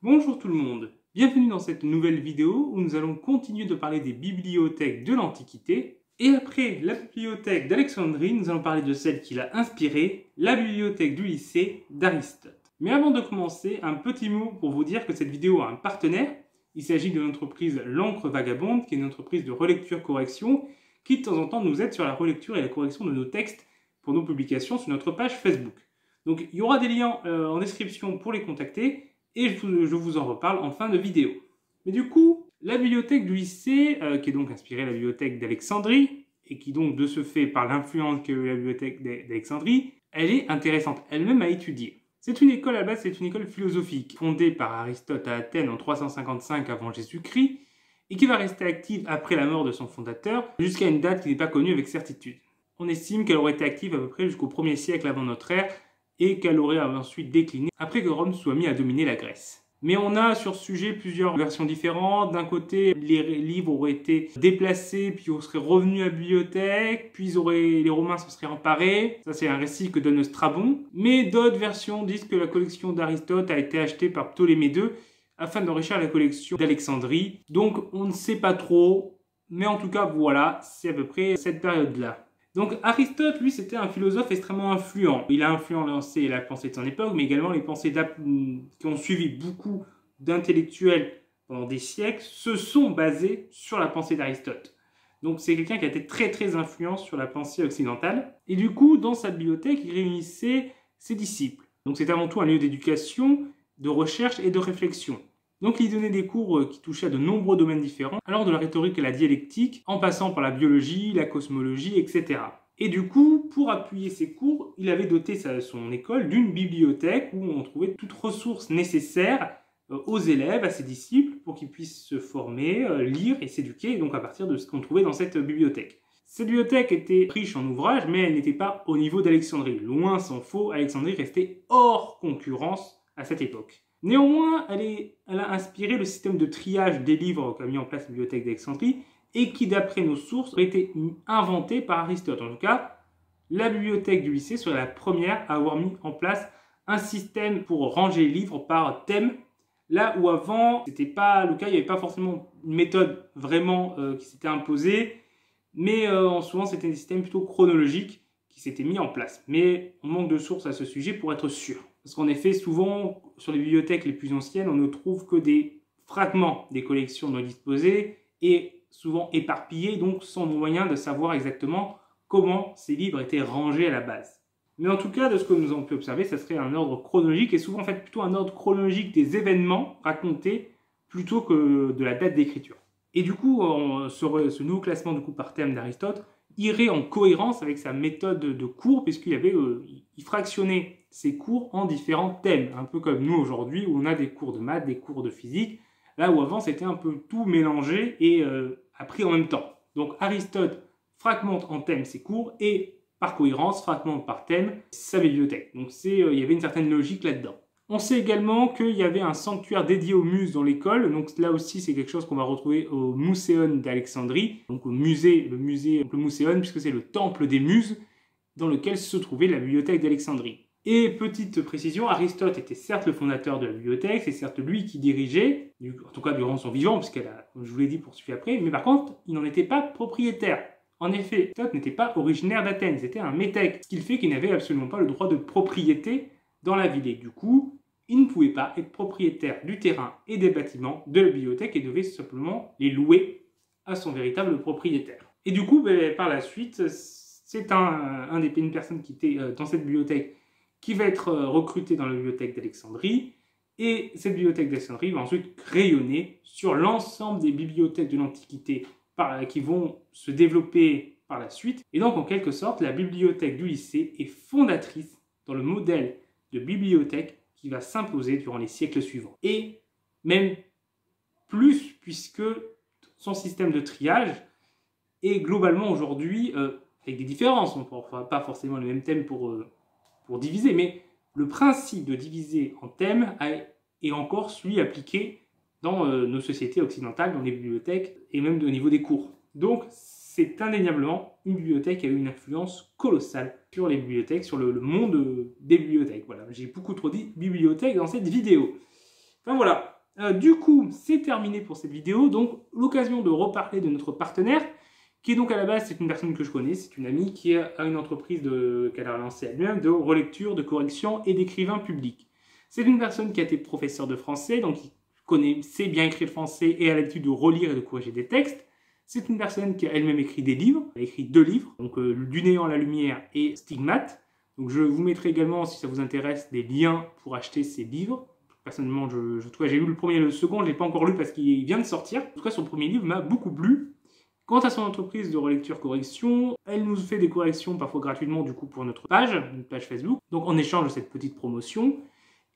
Bonjour tout le monde, bienvenue dans cette nouvelle vidéo où nous allons continuer de parler des bibliothèques de l'Antiquité. Et après la bibliothèque d'Alexandrie, nous allons parler de celle qui l'a inspirée, la bibliothèque du lycée d'Aristote. Mais avant de commencer, un petit mot pour vous dire que cette vidéo a un partenaire. Il s'agit de l'entreprise L'Encre Vagabonde, qui est une entreprise de relecture-correction, qui de temps en temps nous aide sur la relecture et la correction de nos textes pour nos publications sur notre page Facebook. Donc il y aura des liens en description pour les contacter. Et je vous en reparle en fin de vidéo. Mais du coup, la bibliothèque du lycée, qui est donc inspirée de la bibliothèque d'Alexandrie, et qui donc de ce fait, par l'influence qu'a eu la bibliothèque d'Alexandrie, elle est intéressante elle-même à étudier. C'est une école, à la base, c'est une école philosophique, fondée par Aristote à Athènes en 355 avant Jésus-Christ, et qui va rester active après la mort de son fondateur, jusqu'à une date qui n'est pas connue avec certitude. On estime qu'elle aurait été active à peu près jusqu'au 1er siècle avant notre ère, et qu'elle aurait ensuite décliné après que Rome soit mis à dominer la Grèce. Mais on a sur ce sujet plusieurs versions différentes. D'un côté, les livres auraient été déplacés, puis on serait revenus à la bibliothèque, puis les Romains se seraient emparés. Ça, c'est un récit que donne Strabon. Mais d'autres versions disent que la collection d'Aristote a été achetée par Ptolémée II afin d'enrichir la collection d'Alexandrie. Donc, on ne sait pas trop, mais en tout cas, voilà, c'est à peu près cette période-là. Donc Aristote, lui, c'était un philosophe extrêmement influent. Il a influencé la pensée de son époque, mais également les pensées qui ont suivi beaucoup d'intellectuels pendant des siècles se sont basés sur la pensée d'Aristote. Donc c'est quelqu'un qui a été très influent sur la pensée occidentale. Et du coup, dans sa bibliothèque, il réunissait ses disciples. Donc c'est avant tout un lieu d'éducation, de recherche et de réflexion. Donc il donnait des cours qui touchaient à de nombreux domaines différents, allant de la rhétorique à la dialectique, en passant par la biologie, la cosmologie, etc. Et du coup, pour appuyer ses cours, il avait doté son école d'une bibliothèque où on trouvait toutes ressources nécessaires aux élèves, à ses disciples, pour qu'ils puissent se former, lire et s'éduquer, donc à partir de ce qu'on trouvait dans cette bibliothèque. Cette bibliothèque était riche en ouvrages, mais elle n'était pas au niveau d'Alexandrie. Loin s'en faut, Alexandrie restait hors concurrence à cette époque. Néanmoins, elle a inspiré le système de triage des livres qu'a mis en place la bibliothèque d'Alexandrie et qui, d'après nos sources, aurait été inventé par Aristote. En tout cas, la bibliothèque du lycée serait la première à avoir mis en place un système pour ranger les livres par thème, là où avant, ce n'était pas le cas, il n'y avait pas forcément une méthode vraiment qui s'était imposée, mais souvent c'était des systèmes plutôt chronologiques qui s'étaient mis en place. Mais on manque de sources à ce sujet pour être sûr. Parce qu'en effet, souvent, sur les bibliothèques les plus anciennes, on ne trouve que des fragments des collections non disposées et souvent éparpillés, donc sans moyen de savoir exactement comment ces livres étaient rangés à la base. Mais en tout cas, de ce que nous avons pu observer, ça serait un ordre chronologique et souvent en fait plutôt un ordre chronologique des événements racontés plutôt que de la date d'écriture. Et du coup, ce nouveau classement du coup par thème d'Aristote irait en cohérence avec sa méthode de cours, puisqu'il fractionnait ses cours en différents thèmes, un peu comme nous aujourd'hui, où on a des cours de maths, des cours de physique, là où avant c'était un peu tout mélangé et appris en même temps. Donc Aristote fragmente en thème ses cours et par cohérence fragmente par thème sa bibliothèque. Donc il y avait une certaine logique là-dedans. On sait également qu'il y avait un sanctuaire dédié aux muses dans l'école, donc là aussi c'est quelque chose qu'on va retrouver au Mousséon d'Alexandrie, donc le Mousséon, puisque c'est le temple des muses dans lequel se trouvait la bibliothèque d'Alexandrie. Et petite précision, Aristote était certes le fondateur de la bibliothèque, c'est certes lui qui dirigeait, en tout cas durant son vivant, puisqu'elle a, comme je vous l'ai dit, poursuivi après, mais par contre, il n'en était pas propriétaire. En effet, Aristote n'était pas originaire d'Athènes, c'était un métèque, ce qui fait qu'il n'avait absolument pas le droit de propriété dans la ville. Et du coup, il ne pouvait pas être propriétaire du terrain et des bâtiments de la bibliothèque et devait simplement les louer à son véritable propriétaire. Et du coup, par la suite, c'est une personne qui était dans cette bibliothèque qui va être recruté dans la bibliothèque d'Alexandrie. Et cette bibliothèque d'Alexandrie va ensuite rayonner sur l'ensemble des bibliothèques de l'Antiquité qui vont se développer par la suite. Et donc, en quelque sorte, la bibliothèque du lycée est fondatrice dans le modèle de bibliothèque qui va s'imposer durant les siècles suivants. Et même plus, puisque son système de triage est globalement aujourd'hui, avec des différences, on ne fera pas forcément le même thème pour diviser, mais le principe de diviser en thèmes est encore celui appliqué dans nos sociétés occidentales, dans les bibliothèques et même au niveau des cours. Donc c'est indéniablement une bibliothèque qui a eu une influence colossale sur les bibliothèques, sur le monde des bibliothèques. Voilà, j'ai beaucoup trop dit bibliothèque dans cette vidéo. Enfin voilà, du coup, c'est terminé pour cette vidéo. Donc, l'occasion de reparler de notre partenaire, qui est donc à la base, c'est une personne que je connais, c'est une amie qui a une entreprise qu'elle a lancée elle-même de relecture, de correction et d'écrivain public. C'est une personne qui a été professeur de français, donc qui sait bien écrire le français et a l'habitude de relire et de corriger des textes. C'est une personne qui a elle-même écrit des livres, elle a écrit 2 livres, donc Du néant à la lumière et Stigmate. Donc je vous mettrai également, si ça vous intéresse, des liens pour acheter ces livres. Personnellement, j'ai lu le premier et le second, je ne l'ai pas encore lu parce qu'il vient de sortir. En tout cas, son premier livre m'a beaucoup plu. Quant à son entreprise de relecture-correction, elle nous fait des corrections parfois gratuitement du coup pour notre page Facebook. Donc en échange de cette petite promotion,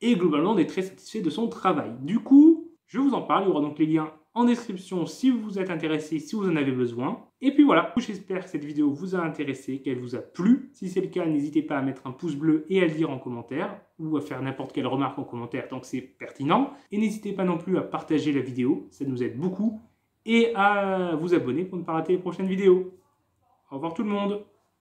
et globalement on est très satisfait de son travail. Du coup, je vous en parle, il y aura donc les liens en description si vous êtes intéressé, si vous en avez besoin. Et puis voilà, j'espère que cette vidéo vous a intéressé, qu'elle vous a plu. Si c'est le cas, n'hésitez pas à mettre un pouce bleu et à le dire en commentaire, ou à faire n'importe quelle remarque en commentaire tant que c'est pertinent. Et n'hésitez pas non plus à partager la vidéo, ça nous aide beaucoup, et à vous abonner pour ne pas rater les prochaines vidéos. Au revoir tout le monde!